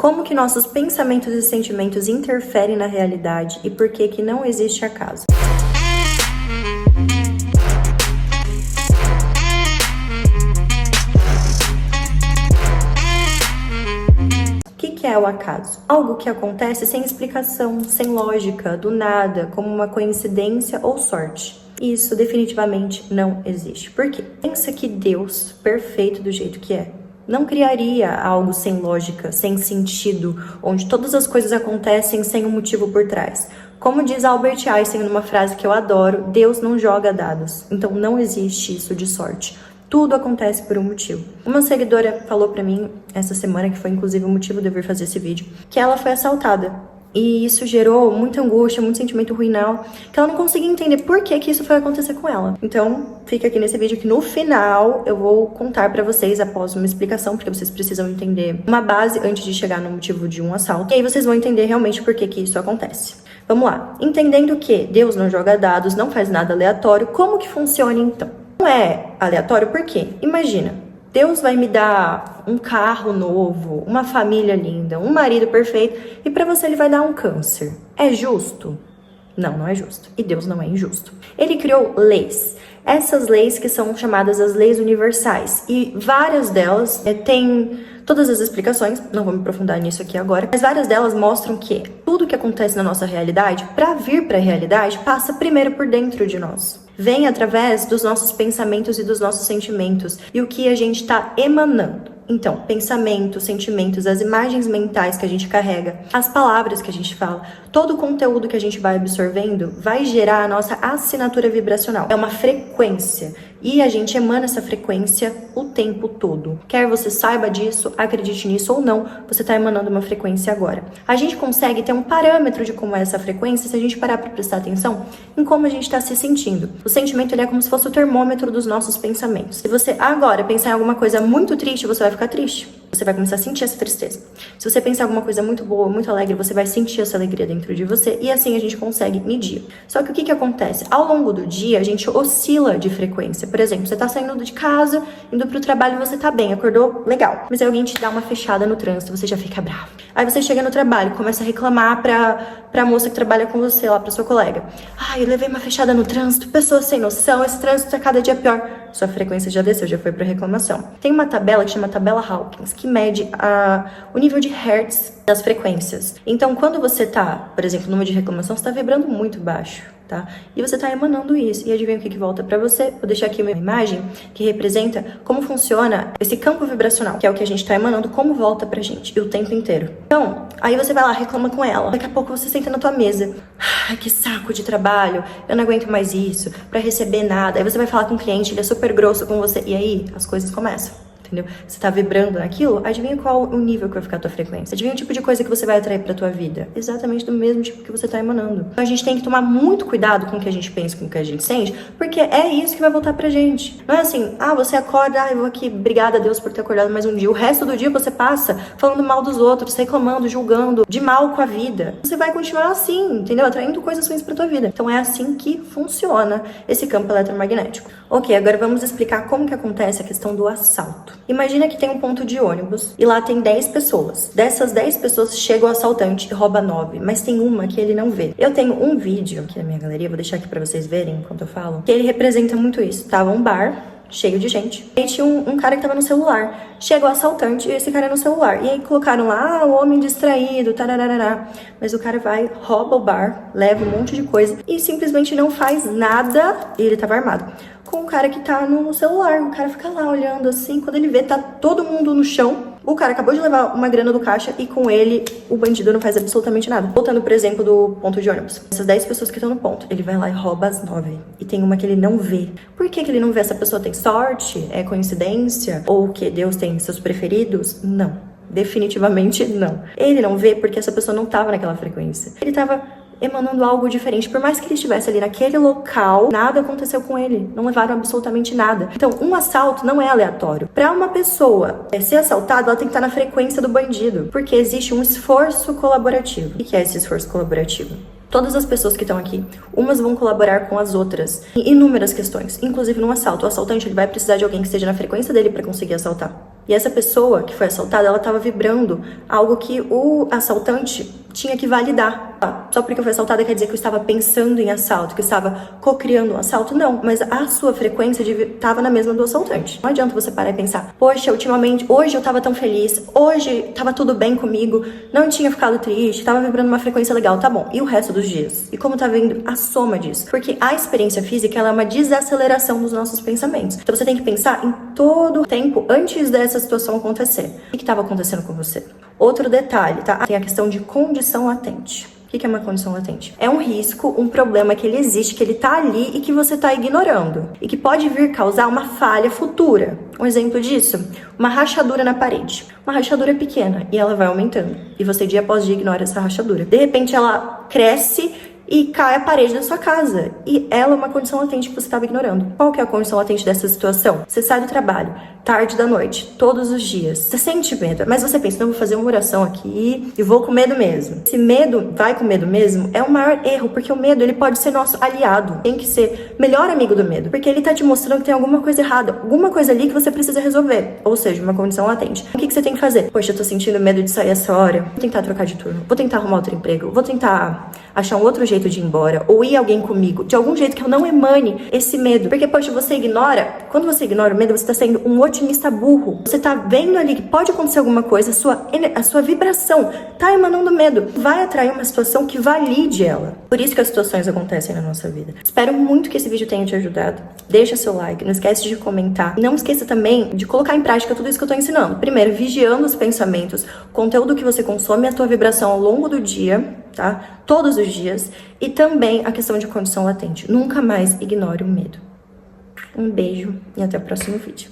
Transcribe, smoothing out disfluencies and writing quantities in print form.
como que nossos pensamentos e sentimentos interferem na realidade e por que não existe acaso. O que é o acaso? Algo que acontece sem explicação, sem lógica, do nada, como uma coincidência ou sorte. Isso definitivamente não existe. Por quê? Pensa que Deus, perfeito do jeito que é, não criaria algo sem lógica, sem sentido, onde todas as coisas acontecem sem um motivo por trás. Como diz Albert Einstein numa frase que eu adoro, Deus não joga dados. Então não existe isso de sorte. Tudo acontece por um motivo. Uma seguidora falou pra mim essa semana, que foi inclusive o motivo de eu vir fazer esse vídeo, que ela foi assaltada. E isso gerou muita angústia, muito sentimento ruinal, que ela não conseguia entender por que isso foi acontecer com ela. Então, fica aqui nesse vídeo que no final eu vou contar pra vocês, após uma explicação, porque vocês precisam entender uma base antes de chegar no motivo de um assalto. E aí vocês vão entender realmente por que isso acontece. Vamos lá. Entendendo que Deus não joga dados, não faz nada aleatório, como que funciona então? Não é aleatório por quê? Imagina. Deus vai me dar um carro novo, uma família linda, um marido perfeito, e para você ele vai dar um câncer. É justo? Não, não é justo. E Deus não é injusto. Ele criou leis. Essas leis que são chamadas as leis universais. E várias delas têm todas as explicações, não vou me aprofundar nisso aqui agora, mas várias delas mostram que tudo que acontece na nossa realidade, para vir para a realidade, passa primeiro por dentro de nós. Vem através dos nossos pensamentos e dos nossos sentimentos e o que a gente está emanando. Então, pensamentos, sentimentos, as imagens mentais que a gente carrega, as palavras que a gente fala, todo o conteúdo que a gente vai absorvendo vai gerar a nossa assinatura vibracional. É uma frequência e a gente emana essa frequência o tempo todo. Quer você saiba disso, acredite nisso ou não, você está emanando uma frequência agora. A gente consegue ter um parâmetro de como é essa frequência se a gente parar para prestar atenção em como a gente está se sentindo. O sentimento ele é como se fosse o termômetro dos nossos pensamentos. Se você agora pensar em alguma coisa muito triste, você vai ficar triste. Você vai começar a sentir essa tristeza. Se você pensar em alguma coisa muito boa, muito alegre, você vai sentir essa alegria dentro de você e assim a gente consegue medir. Só que o que acontece? Ao longo do dia, a gente oscila de frequência. Por exemplo, você tá saindo de casa, indo pro trabalho, você tá bem, acordou legal. Mas aí alguém te dá uma fechada no trânsito, você já fica bravo. Aí você chega no trabalho, começa a reclamar pra moça que trabalha com você lá, pra sua colega. Eu levei uma fechada no trânsito, pessoa sem noção, esse trânsito tá cada dia pior. Sua frequência já desceu, já foi pra reclamação. Tem uma tabela que chama tabela Hawkins, que mede o nível de hertz das frequências. Então, quando você tá, por exemplo, numa de reclamação, você tá vibrando muito baixo, tá? E você tá emanando isso. E adivinha o que volta pra você? Vou deixar aqui uma imagem que representa como funciona esse campo vibracional, que é o que a gente tá emanando, como volta pra gente, e o tempo inteiro. Então, aí você vai lá, reclama com ela. Daqui a pouco você senta na tua mesa. Que saco de trabalho, eu não aguento mais isso, pra receber nada. Aí você vai falar com o cliente, ele é super grosso com você. E aí, as coisas começam. Entendeu? Você tá vibrando naquilo, adivinha qual o nível que vai ficar a tua frequência? Adivinha o tipo de coisa que você vai atrair pra tua vida? Exatamente do mesmo tipo que você tá emanando. Então a gente tem que tomar muito cuidado com o que a gente pensa, com o que a gente sente, porque é isso que vai voltar pra gente. Não é assim, você acorda, eu vou aqui, obrigada a Deus por ter acordado mais um dia. O resto do dia você passa falando mal dos outros, reclamando, julgando, de mal com a vida. Você vai continuar assim, entendeu? Atraindo coisas ruins pra tua vida. Então é assim que funciona esse campo eletromagnético. Ok, agora vamos explicar como que acontece a questão do assalto. Imagina que tem um ponto de ônibus e lá tem 10 pessoas. Dessas 10 pessoas chega o assaltante e rouba 9, mas tem uma que ele não vê. Eu tenho um vídeo aqui na minha galeria, vou deixar aqui pra vocês verem enquanto eu falo, que ele representa muito isso. Tava um bar cheio de gente. E tinha um cara que tava no celular. Chega o assaltante e esse cara no celular. E aí colocaram lá, o homem distraído, tararará. Mas o cara vai, rouba o bar, leva um monte de coisa e simplesmente não faz nada. E ele tava armado. Com o cara que tá no celular. O cara fica lá olhando assim, quando ele vê, tá todo mundo no chão. O cara acabou de levar uma grana do caixa e com ele o bandido não faz absolutamente nada. Voltando pro exemplo do ponto de ônibus. Essas 10 pessoas que estão no ponto, ele vai lá e rouba as 9. E tem uma que ele não vê. Por que ele não vê? Essa pessoa tem sorte? É coincidência? Ou que Deus tem seus preferidos? Não. Definitivamente não. Ele não vê porque essa pessoa não tava naquela frequência. Ele tava emanando algo diferente. Por mais que ele estivesse ali naquele local, nada aconteceu com ele. Não levaram absolutamente nada. Então, um assalto não é aleatório. Para uma pessoa ser assaltada, ela tem que estar na frequência do bandido. Porque existe um esforço colaborativo. O que é esse esforço colaborativo? Todas as pessoas que estão aqui, umas vão colaborar com as outras em inúmeras questões. Inclusive no assalto. O assaltante ele vai precisar de alguém que esteja na frequência dele para conseguir assaltar. E essa pessoa que foi assaltada, ela estava vibrando algo que o assaltante tinha que validar. Só porque eu fui assaltada quer dizer que eu estava pensando em assalto, que eu estava co-criando um assalto? Não, mas a sua frequência estava na mesma do assaltante. Não adianta você parar e pensar, poxa, ultimamente, hoje eu estava tão feliz, hoje estava tudo bem comigo, não tinha ficado triste, estava vibrando uma frequência legal, tá bom. E o resto dos dias? E como tá vindo a soma disso? Porque a experiência física, ela é uma desaceleração dos nossos pensamentos. Então você tem que pensar em todo o tempo antes dessa situação acontecer. O que estava acontecendo com você? Outro detalhe, tá? Tem a questão de condição latente. O que é uma condição latente? É um risco, um problema que ele existe, que ele tá ali e que você tá ignorando. E que pode vir causar uma falha futura. Um exemplo disso, uma rachadura na parede. Uma rachadura pequena e ela vai aumentando. E você dia após dia ignora essa rachadura. De repente ela cresce e cai a parede da sua casa. E ela é uma condição latente que você estava ignorando. Qual que é a condição latente dessa situação? Você sai do trabalho, tarde da noite, todos os dias. Você sente medo, mas você pensa, não, vou fazer uma oração aqui e vou com medo mesmo. Esse medo, vai com medo mesmo, é o maior erro, porque o medo, ele pode ser nosso aliado. Tem que ser melhor amigo do medo, porque ele tá te mostrando que tem alguma coisa errada, alguma coisa ali que você precisa resolver. Ou seja, uma condição latente. O que você tem que fazer? Poxa, eu tô sentindo medo de sair essa hora. Vou tentar trocar de turno, vou tentar arrumar outro emprego, vou tentar achar um outro jeito de ir embora, ou ir alguém comigo, de algum jeito que eu não emane esse medo. Porque, poxa, você ignora, quando você ignora o medo, você tá sendo um otimista burro. Você tá vendo ali que pode acontecer alguma coisa, a sua vibração tá emanando medo. Vai atrair uma situação que valide ela. Por isso que as situações acontecem na nossa vida. Espero muito que esse vídeo tenha te ajudado. Deixa seu like, não esquece de comentar. Não esqueça também de colocar em prática tudo isso que eu tô ensinando. Primeiro, vigiando os pensamentos, o conteúdo que você consome, a tua vibração ao longo do dia, tá? Todos os dias. E também a questão de condição latente. Nunca mais ignore o medo. Um beijo e até o próximo vídeo.